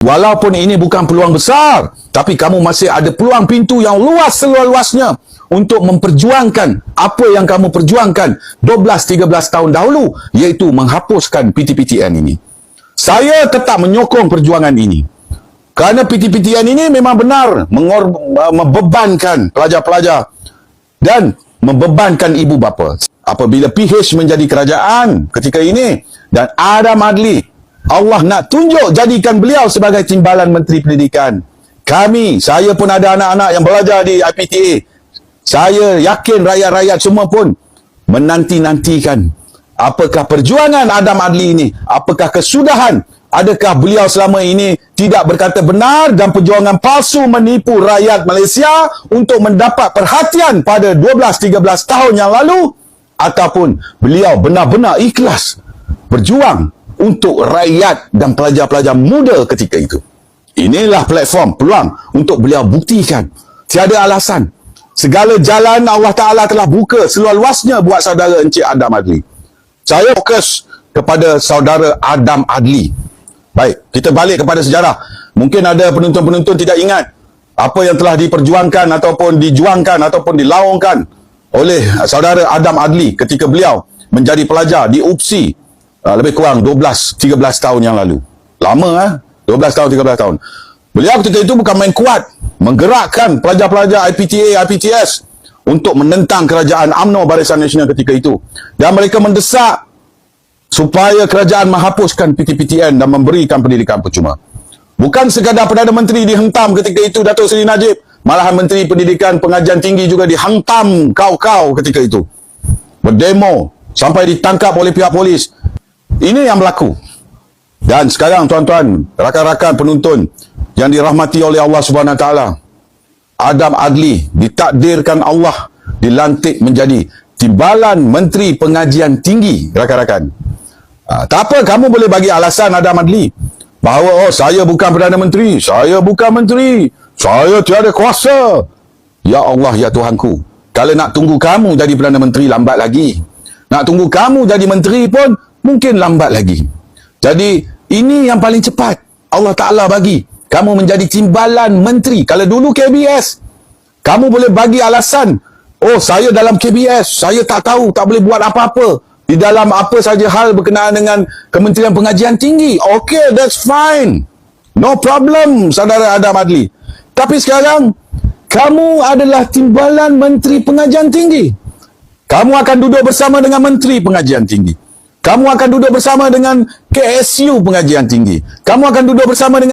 Walaupun ini bukan peluang besar, tapi kamu masih ada peluang pintu yang luas seluas-luasnya untuk memperjuangkan apa yang kamu perjuangkan 12-13 tahun dahulu, iaitu menghapuskan PTPTN ini. Saya tetap menyokong perjuangan ini. Kerana PTPTN ini memang benar membebankan pelajar-pelajar dan membebankan ibu bapa. Apabila PH menjadi kerajaan ketika ini dan Adam Adli, Allah nak tunjuk jadikan beliau sebagai timbalan Menteri Pendidikan. Saya pun ada anak-anak yang belajar di IPTA. Saya yakin rakyat-rakyat semua pun menanti-nantikan apakah perjuangan Adam Adli ini, apakah kesudahan, adakah beliau selama ini tidak berkata benar dan perjuangan palsu menipu rakyat Malaysia untuk mendapat perhatian pada 12-13 tahun yang lalu, ataupun beliau benar-benar ikhlas berjuang untuk rakyat dan pelajar-pelajar muda ketika itu. Inilah platform, peluang untuk beliau buktikan. Tiada alasan. Segala jalan Allah Ta'ala telah buka seluas-luasnya buat saudara Encik Adam Adli. Saya fokus kepada saudara Adam Adli. Baik, kita balik kepada sejarah. Mungkin ada penonton-penonton tidak ingat apa yang telah diperjuangkan ataupun dijuangkan ataupun dilaungkan oleh saudara Adam Adli ketika beliau menjadi pelajar di UPSI lebih kurang 12-13 tahun yang lalu. Lama 12 tahun, 13 tahun. Beliau ketika itu bukan main kuat, menggerakkan pelajar-pelajar IPTA, IPTS untuk menentang kerajaan UMNO Barisan Nasional ketika itu. Dan mereka mendesak supaya kerajaan menghapuskan PTPTN dan memberikan pendidikan percuma. Bukan sekadar Perdana Menteri dihentam ketika itu, Datuk Seri Najib, malahan Menteri Pendidikan Pengajian Tinggi juga dihantam kau-kau ketika itu. Berdemo sampai ditangkap oleh pihak polis. Ini yang berlaku. Dan sekarang tuan-tuan, rakan-rakan penonton yang dirahmati oleh Allah Subhanahu Wa Taala, Adam Adli ditakdirkan Allah dilantik menjadi timbalan Menteri Pengajian Tinggi, rakan-rakan. Tak apa, kamu boleh bagi alasan Adam Adli bahawa saya bukan Perdana Menteri, saya bukan menteri, saya tiada kuasa. Ya Allah, ya Tuhanku, kalau nak tunggu kamu jadi Perdana Menteri lambat lagi. Nak tunggu kamu jadi menteri pun mungkin lambat lagi. Jadi ini yang paling cepat Allah Ta'ala bagi kamu menjadi timbalan menteri. Kalau dulu KBS, kamu boleh bagi alasan, saya dalam KBS, saya tak tahu, tak boleh buat apa-apa di dalam apa saja hal berkenaan dengan Kementerian Pengajian Tinggi. Okay, that's fine, no problem, saudara Adam Adli. Tapi sekarang kamu adalah timbalan Menteri Pengajian Tinggi. Kamu akan duduk bersama dengan Menteri Pengajian Tinggi. Kamu akan duduk bersama dengan KSU Pengajian Tinggi. Kamu akan duduk bersama dengan